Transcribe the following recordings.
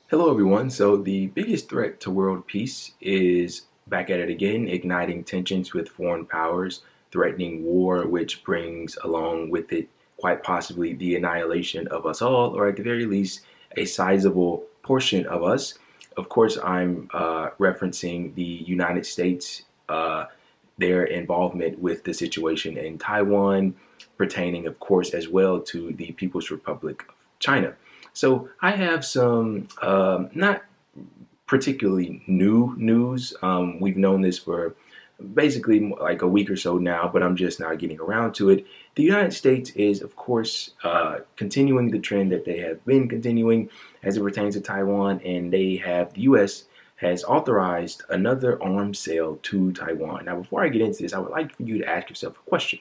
Hello, everyone. So, the biggest threat to world peace is back at it again, igniting tensions with foreign powers, threatening war, which brings along with it quite possibly the annihilation of us all, or at the very least, a sizable portion of us. Of course, I'm referencing the United States, their involvement with the situation in Taiwan, pertaining, of course, as well to the People's Republic of China. So I have some not particularly new news. We've known this for basically like a week or so now, but I'm just now getting around to it. The United States is, of course, continuing the trend that they have been continuing as it pertains to Taiwan, and the U.S. has authorized another arms sale to Taiwan. Now, before I get into this, I would like for you to ask yourself a question.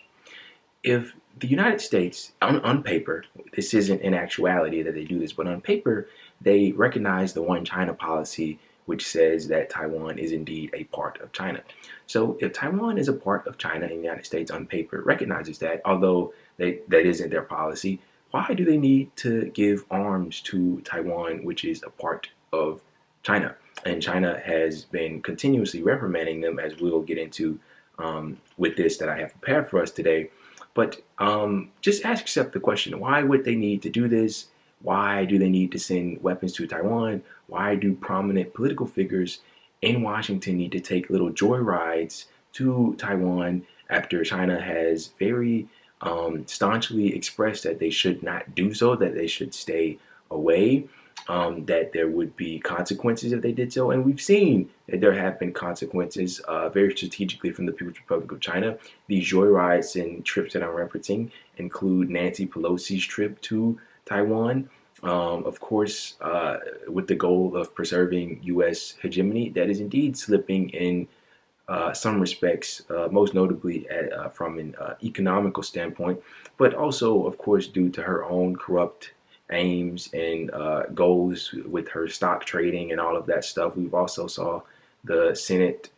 If the United States, on paper, this isn't in actuality that they do this, but on paper, they recognize the one China policy, which says that Taiwan is indeed a part of China. So if Taiwan is a part of China and the United States on paper recognizes that, although that isn't their policy, why do they need to give arms to Taiwan, which is a part of China? And China has been continuously reprimanding them, as we'll get into with this that I have prepared for us today. But just ask yourself the question, why would they need to do this? Why do they need to send weapons to Taiwan? Why do prominent political figures in Washington need to take little joyrides to Taiwan after China has very staunchly expressed that they should not do so, that they should stay away, that there would be consequences if they did so? And we've seen that there have been consequences very strategically from the People's Republic of China. These joyrides and trips that I'm referencing include Nancy Pelosi's trip to Taiwan, of course, with the goal of preserving U.S. hegemony that is indeed slipping in some respects, most notably from an economical standpoint, but also, of course, due to her own corrupt aims and goals with her stock trading and all of that stuff. We've also saw the Senate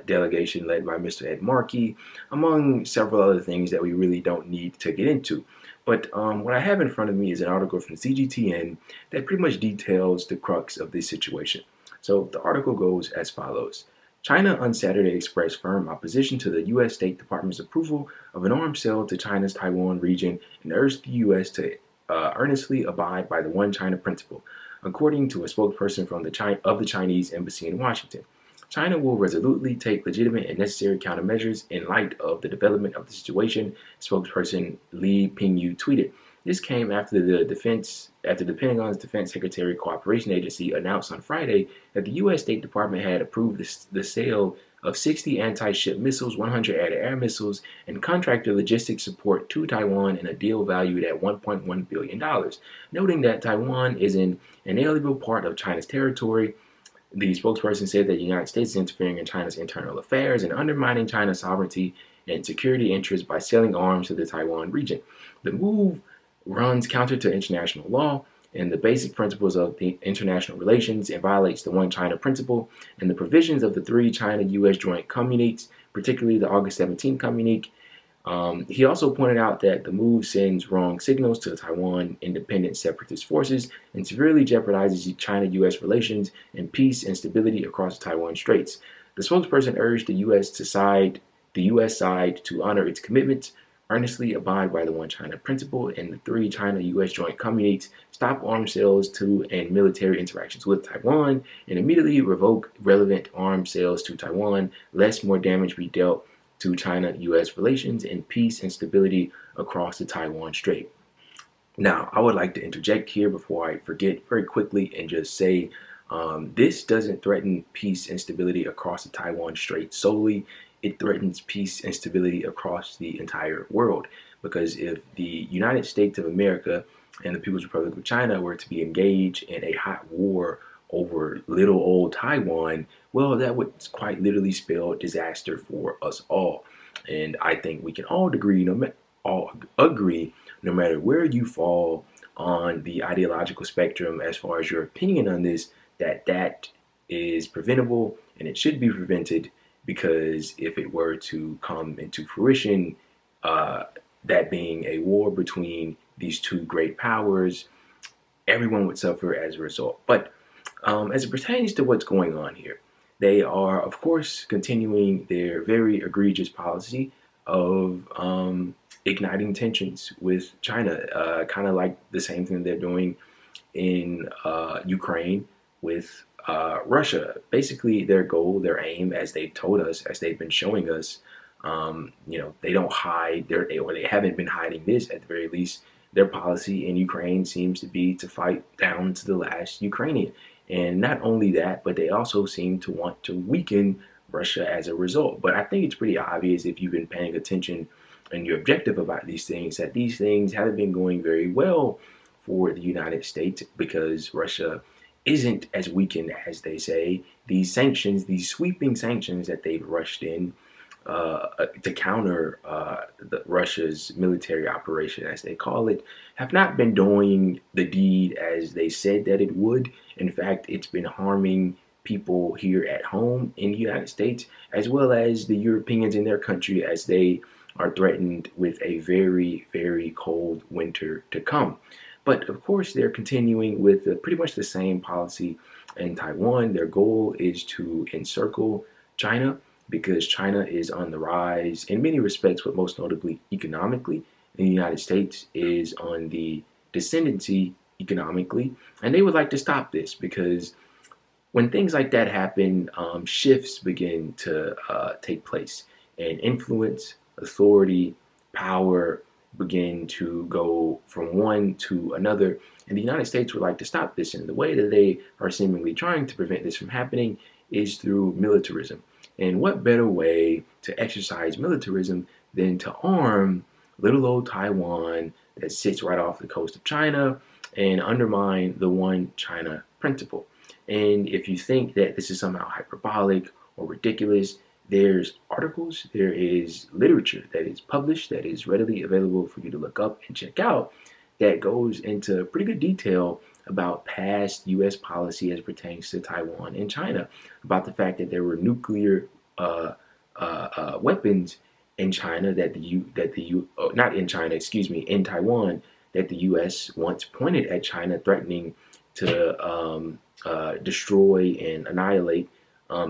delegation led by Mr. Ed Markey, among several other things that we really don't need to get into. But what I have in front of me is an article from CGTN that pretty much details the crux of this situation. So the article goes as follows. China on Saturday expressed firm opposition to the U.S. State Department's approval of an arms sale to China's Taiwan region and urged the U.S. to earnestly abide by the One China principle, according to a spokesperson from the Chinese embassy in Washington. China will resolutely take legitimate and necessary countermeasures in light of the development of the situation, spokesperson Li Pingyu tweeted. This came after the Pentagon's Defense Secretary Cooperation Agency announced on Friday that the U.S. State Department had approved the sale of 60 anti-ship missiles, 100 air-to-air missiles, and contractor logistics support to Taiwan in a deal valued at $1.1 billion, noting that Taiwan is an inalienable part of China's territory. The spokesperson said that the United States is interfering in China's internal affairs and undermining China's sovereignty and security interests by selling arms to the Taiwan region. The move runs counter to international law and the basic principles of the international relations and violates the One China principle and the provisions of the three China-U.S. joint communiques, particularly the August 17 communique. He also pointed out that the move sends wrong signals to Taiwan independent separatist forces and severely jeopardizes China-U.S. relations and peace and stability across the Taiwan Straits. The spokesperson urged the U.S. side to honor its commitments, earnestly abide by the One China principle and the three China-U.S. joint communiques, stop arms sales to and military interactions with Taiwan, and immediately revoke relevant arms sales to Taiwan, lest more damage be dealt to China-U.S. relations and peace and stability across the Taiwan Strait. Now, I would like to interject here before I forget very quickly and just say this doesn't threaten peace and stability across the Taiwan Strait solely. It threatens peace and stability across the entire world. Because if the United States of America and the People's Republic of China were to be engaged in a hot war over little old Taiwan, well, that would quite literally spell disaster for us all. And I think we can all agree, no matter where you fall on the ideological spectrum as far as your opinion on this, that is preventable and it should be prevented, because if it were to come into fruition, that being a war between these two great powers, everyone would suffer as a result. But As it pertains to what's going on here, they are, of course, continuing their very egregious policy of igniting tensions with China, kind of like the same thing they're doing in Ukraine with Russia. Basically, their goal, their aim, as they've told us, as they've been showing us, they don't hide or they haven't been hiding this at the very least. Their policy in Ukraine seems to be to fight down to the last Ukrainian. And not only that, but they also seem to want to weaken Russia as a result. But I think it's pretty obvious if you've been paying attention and you're objective about these things, that these things haven't been going very well for the United States because Russia isn't as weakened as they say. These sanctions, these sweeping sanctions that they've rushed in to counter Russia's military operation, as they call it, have not been doing the deed as they said that it would. In fact, it's been harming people here at home in the United States, as well as the Europeans in their country, as they are threatened with a very, very cold winter to come. But of course, they're continuing with pretty much the same policy in Taiwan. Their goal is to encircle China because China is on the rise in many respects, but most notably economically. And the United States is on the descendancy economically. And they would like to stop this because when things like that happen, shifts begin to take place, and influence, authority, power begin to go from one to another. And the United States would like to stop this. And the way that they are seemingly trying to prevent this from happening is through militarism. And what better way to exercise militarism than to arm little old Taiwan that sits right off the coast of China and undermine the one China principle? And if you think that this is somehow hyperbolic or ridiculous, there's articles, there is literature that is published, that is readily available for you to look up and check out, that goes into pretty good detail about past U.S. policy as pertains to Taiwan and China, about the fact that there were nuclear weapons in China not in China, excuse me, in Taiwan, that the U.S. once pointed at China, threatening to destroy and annihilate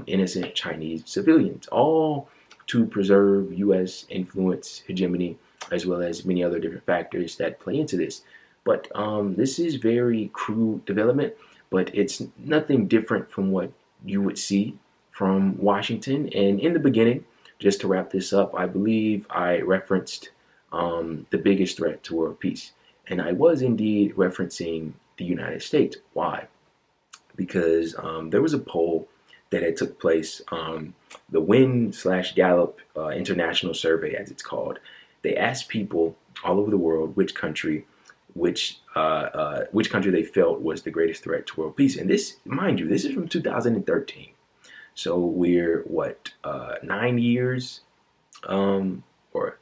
innocent Chinese civilians, all to preserve U.S. influence, hegemony, as well as many other different factors that play into this. But this is very crude development, but it's nothing different from what you would see from Washington. And in the beginning, just to wrap this up, I believe I referenced the biggest threat to world peace. And I was indeed referencing the United States. Why? Because there was a poll that had took place, the Win/Gallup International Survey, as it's called. They asked people all over the world which country they felt was the greatest threat to world peace. And this, mind you, this is from 2013. So we're 9 years, or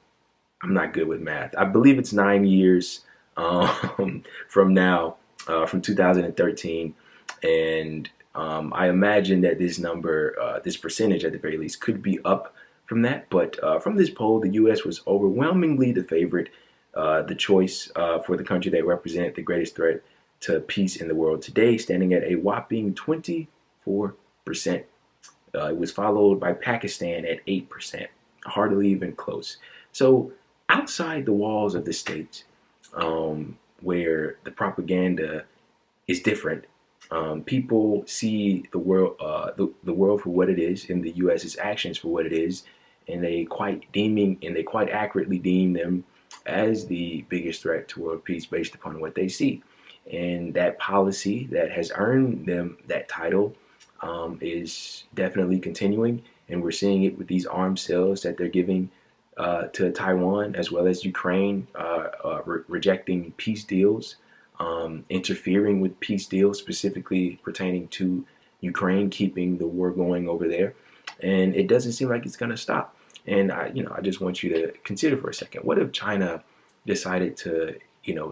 I'm not good with math. I believe it's 9 years from now, from 2013, and I imagine that this number, this percentage at the very least, could be up from that. But from this poll, the U.S. was overwhelmingly the favorite, the choice for the country that represent the greatest threat to peace in the world today, standing at a whopping 24%. It was followed by Pakistan at 8%, hardly even close. So outside the walls of the states, where the propaganda is different, people see the world, the world for what it is, and the U.S.'s actions for what it is, and they quite accurately deem them as the biggest threat to world peace based upon what they see. And that policy that has earned them that title is definitely continuing, and we're seeing it with these arms sales that they're giving to Taiwan, as well as Ukraine, rejecting peace deals, interfering with peace deals specifically pertaining to Ukraine, keeping the war going over there. And it doesn't seem like it's going to stop. And I just want you to consider for a second, what if China decided to,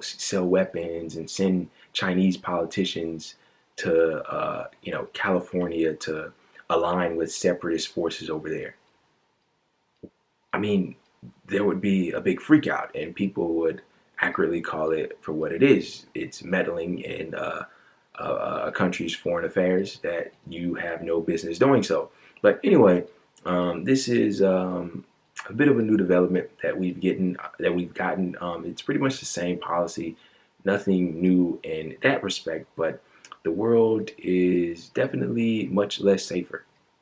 sell weapons and send Chinese politicians to, California to align with separatist forces over there? I mean, there would be a big freak out, and people would accurately call it for what it is. It's meddling in a country's foreign affairs, that you have no business doing so. But anyway, this is a bit of a new development that we've gotten. It's pretty much the same policy, nothing new in that respect, but the world is definitely much less safer